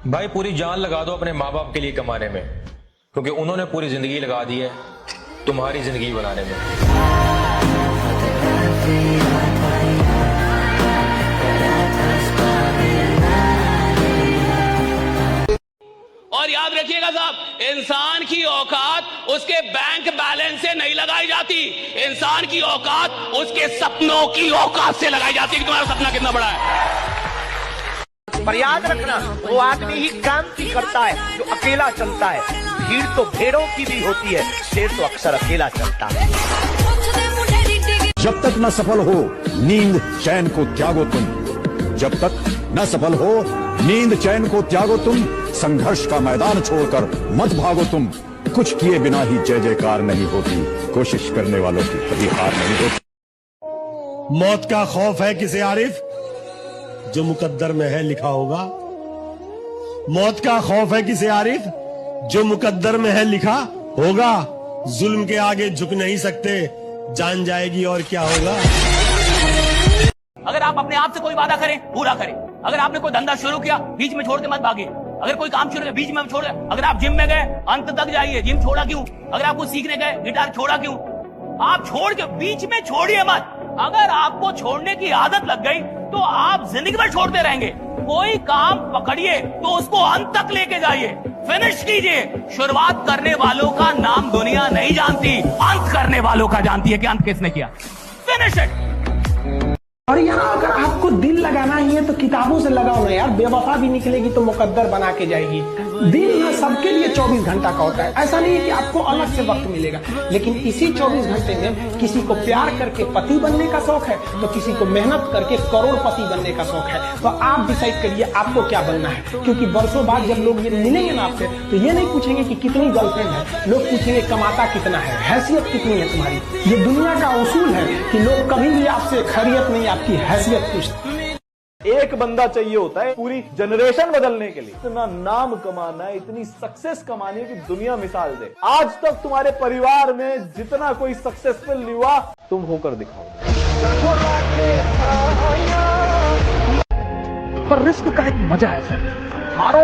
भाई पूरी जान लगा दो अपने माँ बाप के लिए कमाने में, क्योंकि उन्होंने पूरी जिंदगी लगा दी है तुम्हारी जिंदगी बनाने में। और याद रखिएगा साहब, इंसान की औकात उसके बैंक बैलेंस से नहीं लगाई जाती, इंसान की औकात उसके सपनों की औकात से लगाई जाती है कि तुम्हारा सपना कितना बड़ा है। पर याद रखना, वो आदमी ही क्रांति करता है जो अकेला चलता है। भीड़ तो भेड़ों की भी होती है, शेर तो अक्सर अकेला चलता है। जब तक न सफल हो नींद चैन को त्यागो तुम, जब तक न सफल हो नींद चैन को त्यागो तुम, संघर्ष का मैदान छोड़कर मत भागो तुम। कुछ किए बिना ही जय जयकार नहीं होती, कोशिश करने वालों की कभी हार नहीं होती। मौत का खौफ है किसे आरिफ, जो मुकद्दर में है लिखा होगा। मौत का खौफ है किसे आरिफ, जो मुकद्दर में है लिखा होगा। जुल्म के आगे झुक नहीं सकते, जान जाएगी और क्या होगा। अगर आप अपने आप से कोई वादा करें, पूरा करें। अगर आपने कोई धंधा शुरू किया, बीच में छोड़ के मत भागे। अगर कोई काम शुरू किया, बीच में छोड़, अगर आप जिम में गए, अंत तक जाइए। जिम छोड़ा क्यों? अगर आप कुछ सीखने गए, गिटार छोड़ा क्यों? आप छोड़ के बीच में छोड़िए मत। अगर आपको छोड़ने की आदत लग गई तो आप जिंदगी भर छोड़ते रहेंगे। कोई काम पकड़िए तो उसको अंत तक लेके जाइए, फिनिश कीजिए। शुरुआत करने वालों का नाम दुनिया नहीं जानती, अंत करने वालों का जानती है कि अंत किसने किया। Finish it. और यहाँ अगर आपको दिल लगाना ही है तो किताबों से लगाओ ना यार। बेवफा भी निकलेगी तो मुकद्दर बना के जाएगी। दिल ना सबके लिए 24 घंटा का होता है। ऐसा नहीं है कि आपको अलग से वक्त मिलेगा, लेकिन इसी 24 घंटे में किसी को प्यार करके पति बनने का शौक है तो किसी को मेहनत करके करोड़पति बनने का शौक है। तो आप डिसाइड करिए आपको क्या बनना है, क्योंकि बरसों बाद जब लोग ये मिलेंगे ना आपसे तो ये नहीं पूछेंगे कि कितनी गर्लफ्रेंड है, लोग पूछेंगे कमाता कितना है, हैसियत कितनी है तुम्हारी। ये दुनिया का उसूल है कि लोग कभी भी आपसे खैरियत नहीं, आपकी हैसियत पूछते। एक बंदा चाहिए होता है पूरी जनरेशन बदलने के लिए। इतना नाम कमाना है, इतनी सक्सेस कमानी है कि दुनिया मिसाल दे। आज तक तुम्हारे परिवार में जितना कोई सक्सेसफुल नहीं हुआ, तुम होकर दिखाओ। पर रिस्क का एक मजा है सर। हारो,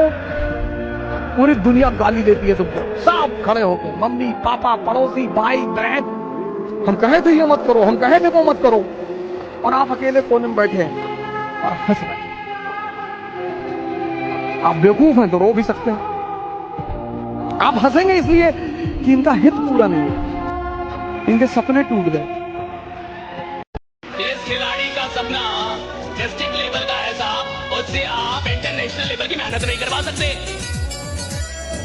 पूरी दुनिया गाली देती है तुमको, सब खड़े होकर, मम्मी पापा पड़ोसी भाई बहन। हम कहे थे ये मत करो, हम कहे थे वो मत करो, और आप अकेले कोने में बैठे हैं और हंस रहे। आप बेवकूफ हैं तो रो भी सकते हैं। आप हंसेंगे इसलिए कि इनका हित पूरा नहीं है, इनके सपने टूट गए। इस खिलाड़ी का सपना डिस्ट्रिक्ट लेवल का है साहब, उससे आप इंटरनेशनल लेवल की मेहनत नहीं करवा सकते।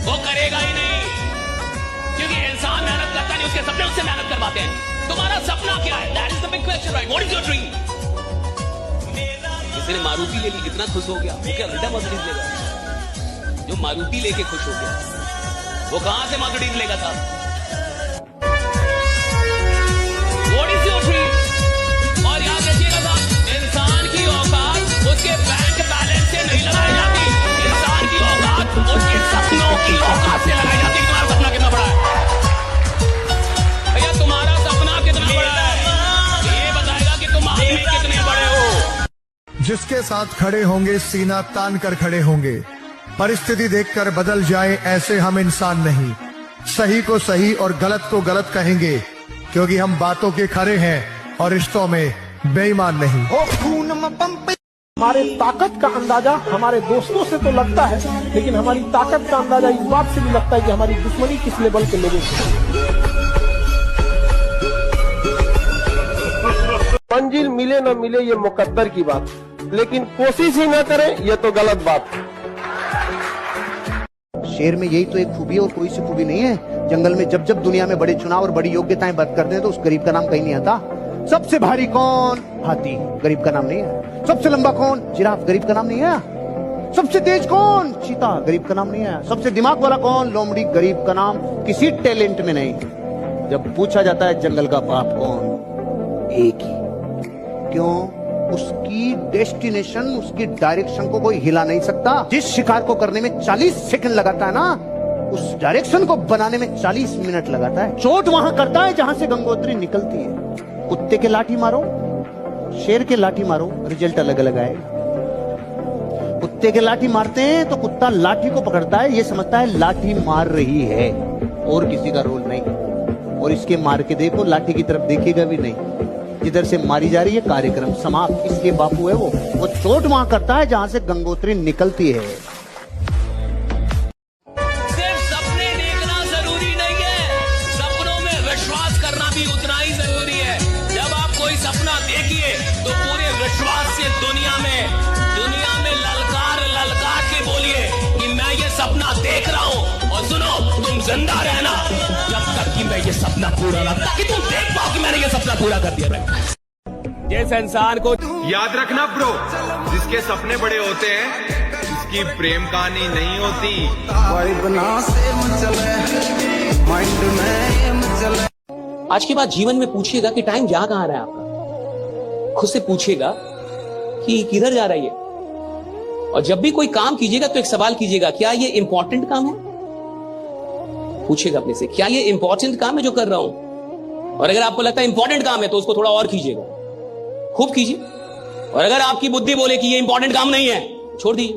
वो करेगा ही नहीं, क्योंकि इंसान मेहनत करता नहीं, उसके सपने उससे मेहनत करवाते हैं। तुम्हारा सपना क्या है? That is the big question, right? What is your dream? जिसने मारुति ले ली कितना खुश हो गया, वो क्या अल्टा मर्सिडीज लेगा? जो मारुति लेके खुश हो गया, वो कहां से मर्सिडीज लेगा था? What is your dream? और याद रखिएगा साहब, इंसान की औकात उसके बैंक बैलेंस से नहीं लगाई जाती, इंसान की औकात उसके सपनों की औकात से लगाई जाती है। तुम्हारा सपना कितना बड़ा है भैया? तुम्हारा सपना कितना बड़ा है ये बताएगा कि तुम आदमी कितने बड़े हो। जिसके साथ खड़े होंगे सीना तान कर खड़े होंगे। परिस्थिति देखकर बदल जाए ऐसे हम इंसान नहीं। सही को सही और गलत को गलत कहेंगे, क्योंकि हम बातों के खरे हैं और रिश्तों में बेईमान नहीं। हमारे ताकत का अंदाजा हमारे दोस्तों से तो लगता है, लेकिन हमारी ताकत का अंदाजा इस बात से भी लगता है कि हमारी दुश्मनी किस लेवल के लोगों से। मंजिल मिले न मिले ये मुकद्दर की बात, लेकिन कोशिश ही न करें ये तो गलत बात है। शेर में यही तो एक खूबी है और कोई सी खूबी नहीं है। जंगल में जब जब दुनिया में बड़े चुनाव और बड़ी योग्यताएं बात करते हैं तो उस गरीब का नाम कहीं नहीं आता। सबसे भारी कौन? हाथी, गरीब का नाम नहीं है। सबसे लंबा कौन? जिराफ, गरीब का नाम नहीं है। सबसे तेज कौन? चीता, गरीब का नाम नहीं है। सबसे दिमाग वाला कौन? लोमड़ी, गरीब का नाम किसी टैलेंट में नहीं। जब पूछा जाता है जंगल का बाप कौन? एक ही। क्यों? उसकी डेस्टिनेशन, उसकी डायरेक्शन को कोई हिला नहीं सकता। जिस शिकार को करने में 40 सेकंड लगाता है ना, उस डायरेक्शन को बनाने में 40 मिनट लगाता है। चोट वहां करता है जहां से गंगोत्री निकलती है। कुत्ते के लाठी मारो, शेर के लाठी मारो, रिजल्ट अलग अलग आएगा। कुत्ते कुत्ते के लाठी मारते हैं तो कुत्ता लाठी को पकड़ता है, ये समझता है लाठी मार रही है और किसी का रोल नहीं। और इसके मार के देखो, लाठी की तरफ देखेगा भी नहीं, जिधर से मारी जा रही है कार्यक्रम समाप्त। इसलिए बापू है वो चोट वहां करता है जहां से गंगोत्री निकलती है। सिर्फ सपने देखना जरूरी नहीं है, सपनों में विश्वास करना भी उतना ही जरूरी है। जब आप कोई सपना देखिए तो पूरे विश्वास से दुनिया में ललकार के बोलिए कि मैं ये सपना देख रहा हूं। और सुनो, तुम जिंदा रहना जब तक कि मैं ये सपना पूरा ना, ताकि तुम देख पाओ कि मैंने ये सपना पूरा कर दिया। जिस इंसान को याद रखना ब्रो, जिसके सपने बड़े होते हैं उसकी प्रेम कहानी नहीं होती। आज के बाद जीवन में पूछिएगा कि टाइम जा कहां रहा है आपका। खुद से पूछिएगा कि किधर जा रही है। और जब भी कोई काम कीजिएगा तो एक सवाल कीजिएगा, क्या ये इंपॉर्टेंट काम है? पूछिएगा अपने से, क्या ये इंपॉर्टेंट काम है जो कर रहा हूं? और अगर आपको लगता है इंपॉर्टेंट काम है तो उसको थोड़ा और कीजिएगा, खूब कीजिए। और अगर आपकी बुद्धि बोले कि ये इंपॉर्टेंट काम नहीं है, छोड़ दीजिए।